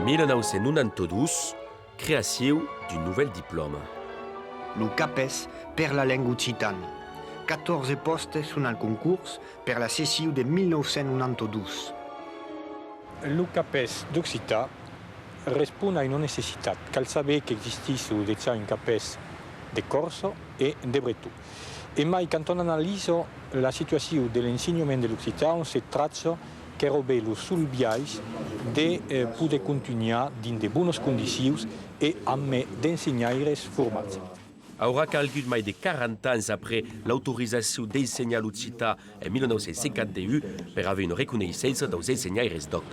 1992, création du nouvel diplôme. Lo CAPES per la lengua occitana. 14 postes sont al concurs per la sessió de 1992. Lo CAPES d'Occitan répond à une nécessité. Cal saber qu'existisse déjà un CAPES de corse et de breton. Et mai, quand on analyse la situation de l'enseignement de l'occitan, on se trace que robelo sul biais de poder continuer dans de bonnes conditions et amb d'ensenyaires formats. Aura calgut mai de 40 ans après l'autorisation d'enseigner l'occitan en 1951 per haver une reconnaissance dels ensenyaires doc.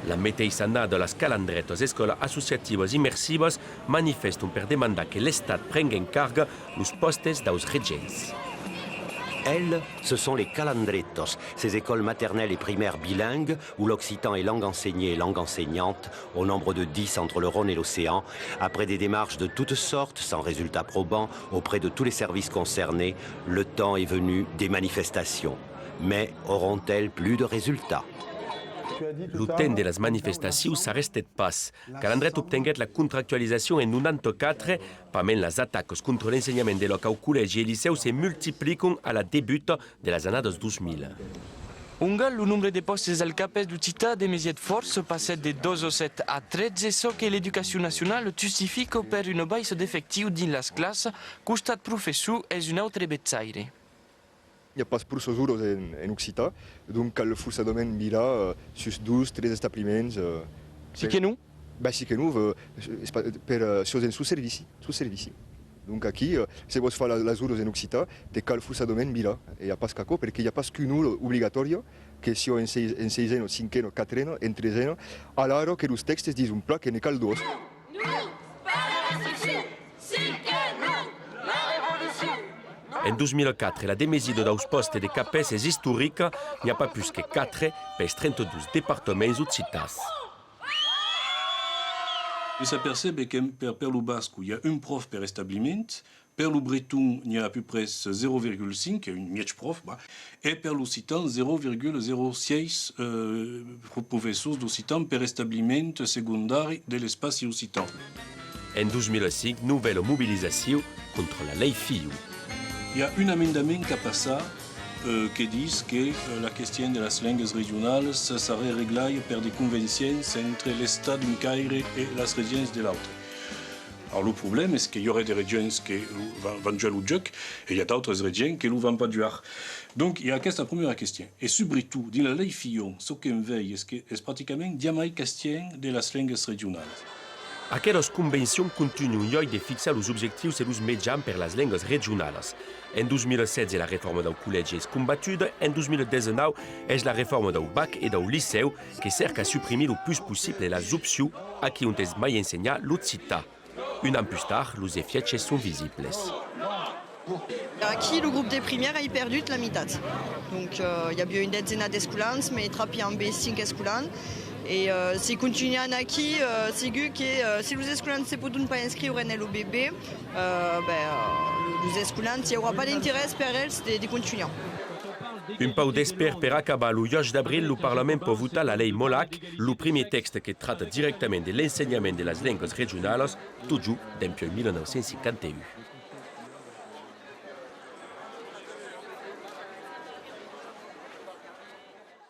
La mateixa annada de les calandretes escoles associatives immersives manifestent per demandar que l'Estat prenne en carga los postes dels regents. Elles, ce sont les calandretos, ces écoles maternelles et primaires bilingues où l'occitan est langue enseignée et langue enseignante, au nombre de 10 entre le Rhône et l'océan, après des démarches de toutes sortes, sans résultat probant, auprès de tous les services concernés, le temps est venu des manifestations. Mais auront-elles plus de résultats? Le temps de les manifestations s'arrestet pas. Calandret obtinguet la contractualisation en 94, parmi les attaques contre l'enseignement de l'oc au col·legi et liceu se multipliquent à la début de les années 2000. Ungal, le nombre de postes al CAPES d'Occitan de mesiet force passait de 2,7 à 13, ce que l'éducation nationale justifie per une baisse d'effectifs dans les classes, costat professor és un autre betzaire. Il n'y a pas de euros en Occitan, donc il faut se mirar sur 2-3 établissements. Si que nous? Si que nous, sur service. Donc ici, si vous faites les euros en Occitan, il faut se mirar. Il n'y a pas qu'aco, parce qu'il n'y a pas qu'une euro obligatoire, que si on en 6 ans, 5 ans, 4 ans, en 3 ans, alors que les textes disent un plat qui n'est qu'à 2. En 2004, la démésie de dos postes de CAPES est historique, il n'y a pas plus que 4 per 32 départements occitans. Il s'aperçoit que per le basque, il y a un prof per établissement, per le breton, il y a à peu près 0,5, une mièche prof, et per l'occitan, 0,06 professeurs d'occitan per établissement secondaire de l'espace occitan. En 2005, nouvelle mobilisation contre la ley FIU. Il y a un amendement qui a passé qui dit que la question de las langues régionales serait réglée par des conventions entre l'État d'un caire et les régions de l'autre. Alors le problème est qu'il y aurait des régions qui vont jouer au jeu et il y a d'autres régions qui ne vont pas jouer. Donc il y a cette première question. Et surtout, dans la ley FIU, ce qu'on veut est pratiquement jamais question de las langues régionales. Aquestes convencions continuent hoy de fixar els objectius i els mitjans per les llengües regionals. En 2016, la reforma del col·legi és combatuda, en 2019 és la reforma del BAC i del liceu que cerca suprimir el plus possible les opcions a qui on es mai ensenyar l'occità. Un an plus tard, les effets sont visibles. Aquí, le groupe des primaires a perdu la meitat. Donc, il y a bien une detzena d'escolans, mais trapi en B5 escolans. Et si continuent aquí, c'est que si les escolans ne peuvent pas inscrire en l'OBB, les escolans, il n'y aura pas d'intérêt pour elles de continuer. Un peu d'esper per acabar le 8 d'avril, le Parlement peut voter la ley Molac, le premier texte qui traite directement de l'enseignement de les langues régionales, toujours depuis 1951.